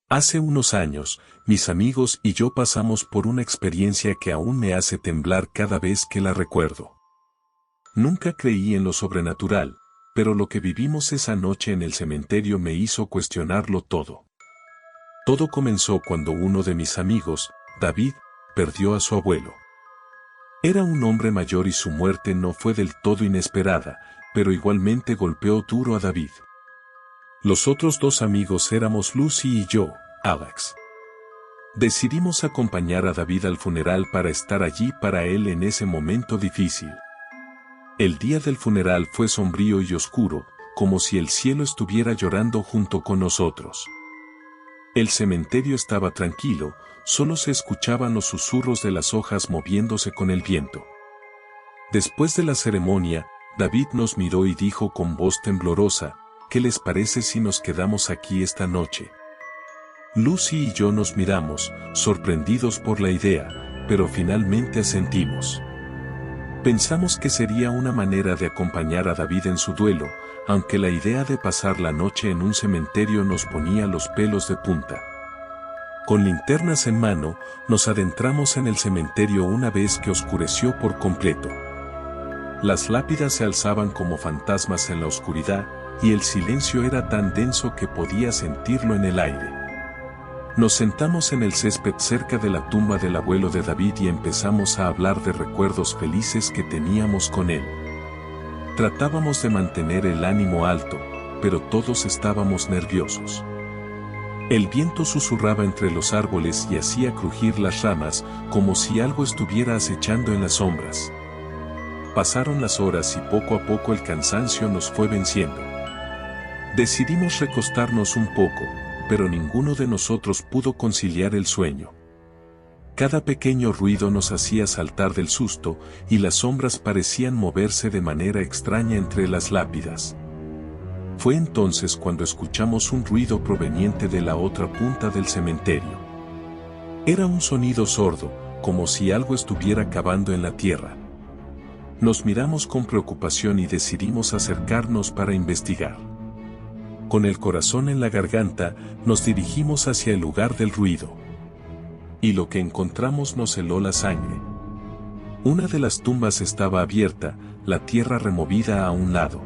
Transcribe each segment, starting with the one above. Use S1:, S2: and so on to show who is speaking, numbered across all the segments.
S1: Hace unos años, mis amigos y yo pasamos por una experiencia que aún me hace temblar cada vez que la recuerdo. Nunca creí en lo sobrenatural, pero lo que vivimos esa noche en el cementerio me hizo cuestionarlo todo. Todo comenzó cuando uno de mis amigos, David, perdió a su abuelo. Era un hombre mayor y su muerte no fue del todo inesperada, pero igualmente golpeó duro a David. Los otros dos amigos éramos Lucy y yo, Alex. Decidimos acompañar a David al funeral para estar allí para él en ese momento difícil. El día del funeral fue sombrío y oscuro, como si el cielo estuviera llorando junto con nosotros. El cementerio estaba tranquilo, solo se escuchaban los susurros de las hojas moviéndose con el viento. Después de la ceremonia, David nos miró y dijo con voz temblorosa: ¿qué les parece si nos quedamos aquí esta noche? Lucy y yo nos miramos, sorprendidos por la idea, pero finalmente asentimos. Pensamos que sería una manera de acompañar a David en su duelo, aunque la idea de pasar la noche en un cementerio nos ponía los pelos de punta. Con linternas en mano, nos adentramos en el cementerio una vez que oscureció por completo. Las lápidas se alzaban como fantasmas en la oscuridad, y el silencio era tan denso que podía sentirlo en el aire. Nos sentamos en el césped cerca de la tumba del abuelo de David y empezamos a hablar de recuerdos felices que teníamos con él. Tratábamos de mantener el ánimo alto, pero todos estábamos nerviosos. El viento susurraba entre los árboles y hacía crujir las ramas, como si algo estuviera acechando en las sombras. Pasaron las horas y poco a poco el cansancio nos fue venciendo. Decidimos recostarnos un poco, pero ninguno de nosotros pudo conciliar el sueño. Cada pequeño ruido nos hacía saltar del susto, y las sombras parecían moverse de manera extraña entre las lápidas. Fue entonces cuando escuchamos un ruido proveniente de la otra punta del cementerio. Era un sonido sordo, como si algo estuviera cavando en la tierra. Nos miramos con preocupación y decidimos acercarnos para investigar. Con el corazón en la garganta, nos dirigimos hacia el lugar del ruido. Y lo que encontramos nos heló la sangre. Una de las tumbas estaba abierta, la tierra removida a un lado.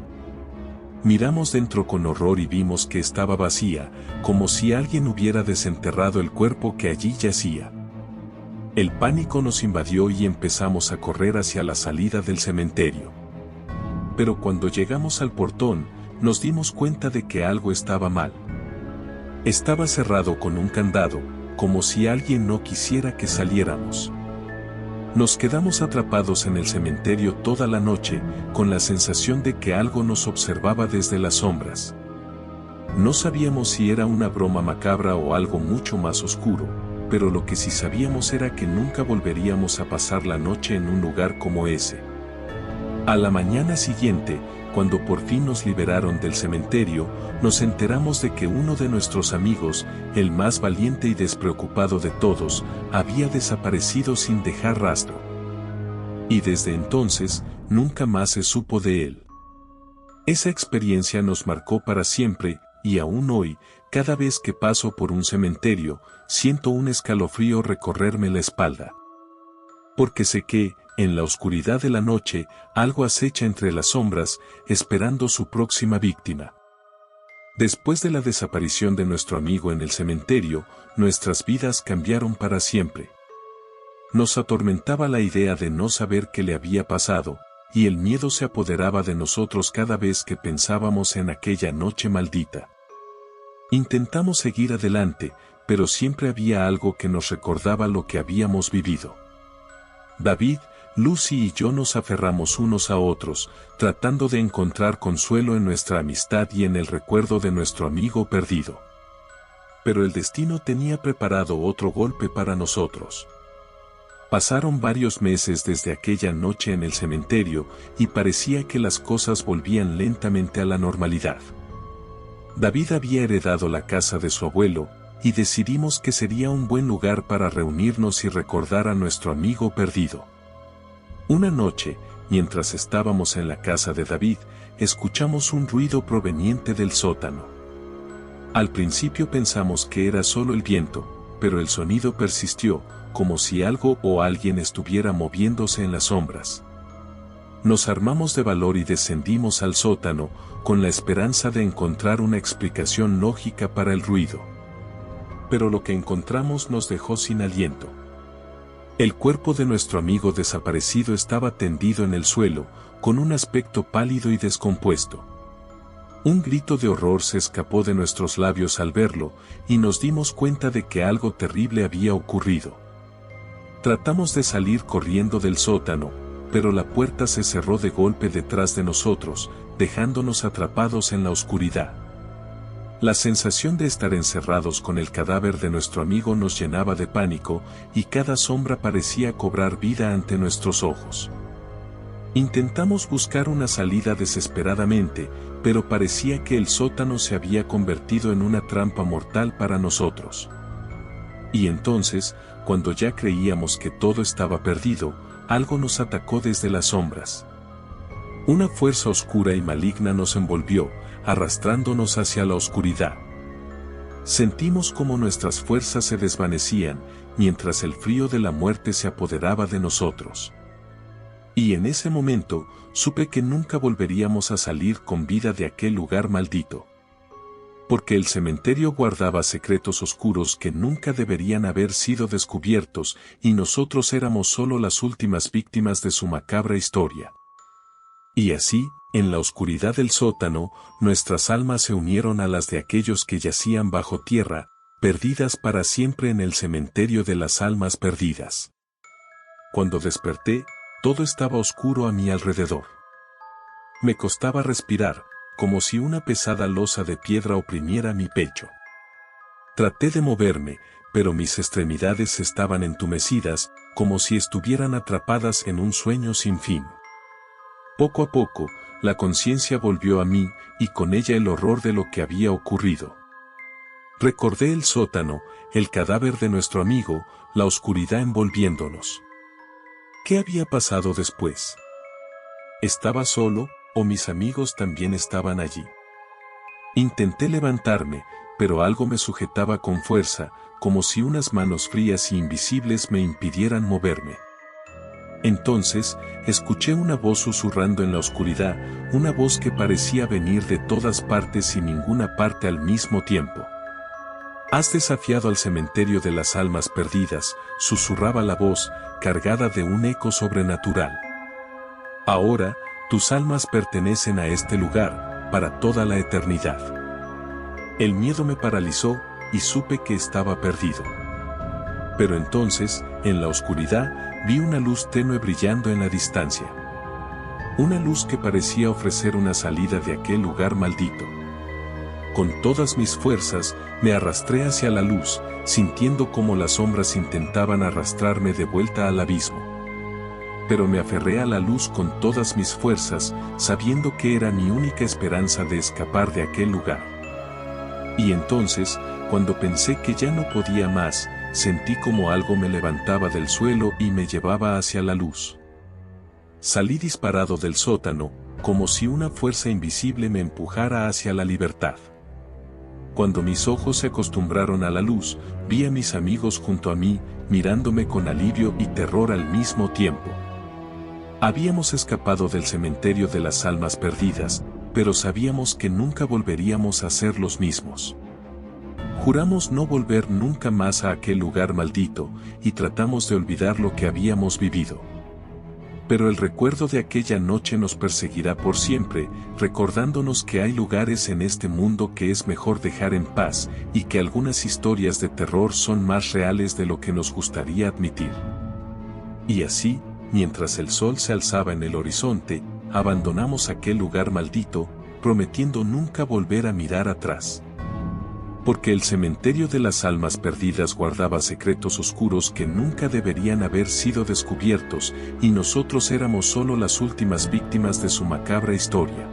S1: Miramos dentro con horror y vimos que estaba vacía, como si alguien hubiera desenterrado el cuerpo que allí yacía. El pánico nos invadió y empezamos a correr hacia la salida del cementerio. Pero cuando llegamos al portón, nos dimos cuenta de que algo estaba mal. Estaba cerrado con un candado, como si alguien no quisiera que saliéramos. Nos quedamos atrapados en el cementerio toda la noche, con la sensación de que algo nos observaba desde las sombras. No sabíamos si era una broma macabra o algo mucho más oscuro, pero lo que sí sabíamos era que nunca volveríamos a pasar la noche en un lugar como ese. A la mañana siguiente, cuando por fin nos liberaron del cementerio, nos enteramos de que uno de nuestros amigos, el más valiente y despreocupado de todos, había desaparecido sin dejar rastro. Y desde entonces, nunca más se supo de él. Esa experiencia nos marcó para siempre, y aún hoy, cada vez que paso por un cementerio, siento un escalofrío recorrerme la espalda. Porque sé que, en la oscuridad de la noche, algo acecha entre las sombras, esperando su próxima víctima. Después de la desaparición de nuestro amigo en el cementerio, nuestras vidas cambiaron para siempre. Nos atormentaba la idea de no saber qué le había pasado, y el miedo se apoderaba de nosotros cada vez que pensábamos en aquella noche maldita. Intentamos seguir adelante, pero siempre había algo que nos recordaba lo que habíamos vivido. David, Lucy y yo nos aferramos unos a otros, tratando de encontrar consuelo en nuestra amistad y en el recuerdo de nuestro amigo perdido. Pero el destino tenía preparado otro golpe para nosotros. Pasaron varios meses desde aquella noche en el cementerio, y parecía que las cosas volvían lentamente a la normalidad. David había heredado la casa de su abuelo, y decidimos que sería un buen lugar para reunirnos y recordar a nuestro amigo perdido. Una noche, mientras estábamos en la casa de David, escuchamos un ruido proveniente del sótano. Al principio pensamos que era solo el viento, pero el sonido persistió, como si algo o alguien estuviera moviéndose en las sombras. Nos armamos de valor y descendimos al sótano, con la esperanza de encontrar una explicación lógica para el ruido. Pero lo que encontramos nos dejó sin aliento. El cuerpo de nuestro amigo desaparecido estaba tendido en el suelo, con un aspecto pálido y descompuesto. Un grito de horror se escapó de nuestros labios al verlo, y nos dimos cuenta de que algo terrible había ocurrido. Tratamos de salir corriendo del sótano, pero la puerta se cerró de golpe detrás de nosotros, dejándonos atrapados en la oscuridad. La sensación de estar encerrados con el cadáver de nuestro amigo nos llenaba de pánico, y cada sombra parecía cobrar vida ante nuestros ojos. Intentamos buscar una salida desesperadamente, pero parecía que el sótano se había convertido en una trampa mortal para nosotros. Y entonces, cuando ya creíamos que todo estaba perdido, algo nos atacó desde las sombras. Una fuerza oscura y maligna nos envolvió, arrastrándonos hacia la oscuridad. Sentimos como nuestras fuerzas se desvanecían, mientras el frío de la muerte se apoderaba de nosotros. Y en ese momento, supe que nunca volveríamos a salir con vida de aquel lugar maldito. Porque el cementerio guardaba secretos oscuros que nunca deberían haber sido descubiertos, y nosotros éramos solo las últimas víctimas de su macabra historia. Y así, en la oscuridad del sótano, nuestras almas se unieron a las de aquellos que yacían bajo tierra, perdidas para siempre en el cementerio de las almas perdidas. Cuando desperté, todo estaba oscuro a mi alrededor. Me costaba respirar, como si una pesada losa de piedra oprimiera mi pecho. Traté de moverme, pero mis extremidades estaban entumecidas, como si estuvieran atrapadas en un sueño sin fin. Poco a poco, la conciencia volvió a mí, y con ella el horror de lo que había ocurrido. Recordé el sótano, el cadáver de nuestro amigo, la oscuridad envolviéndonos. ¿Qué había pasado después? ¿Estaba solo, o mis amigos también estaban allí? Intenté levantarme, pero algo me sujetaba con fuerza, como si unas manos frías y invisibles me impidieran moverme. Entonces, escuché una voz susurrando en la oscuridad, una voz que parecía venir de todas partes y ninguna parte al mismo tiempo. «Has desafiado al cementerio de las almas perdidas», susurraba la voz, cargada de un eco sobrenatural. «Ahora, tus almas pertenecen a este lugar, para toda la eternidad». El miedo me paralizó, y supe que estaba perdido. Pero entonces, en la oscuridad, vi una luz tenue brillando en la distancia. Una luz que parecía ofrecer una salida de aquel lugar maldito. Con todas mis fuerzas, me arrastré hacia la luz, sintiendo cómo las sombras intentaban arrastrarme de vuelta al abismo. Pero me aferré a la luz con todas mis fuerzas, sabiendo que era mi única esperanza de escapar de aquel lugar. Y entonces, cuando pensé que ya no podía más, sentí como algo me levantaba del suelo y me llevaba hacia la luz. Salí disparado del sótano, como si una fuerza invisible me empujara hacia la libertad. Cuando mis ojos se acostumbraron a la luz, vi a mis amigos junto a mí, mirándome con alivio y terror al mismo tiempo. Habíamos escapado del cementerio de las almas perdidas, pero sabíamos que nunca volveríamos a ser los mismos. Juramos no volver nunca más a aquel lugar maldito, y tratamos de olvidar lo que habíamos vivido. Pero el recuerdo de aquella noche nos perseguirá por siempre, recordándonos que hay lugares en este mundo que es mejor dejar en paz, y que algunas historias de terror son más reales de lo que nos gustaría admitir. Y así, mientras el sol se alzaba en el horizonte, abandonamos aquel lugar maldito, prometiendo nunca volver a mirar atrás. Porque el cementerio de las almas perdidas guardaba secretos oscuros que nunca deberían haber sido descubiertos, y nosotros éramos solo las últimas víctimas de su macabra historia.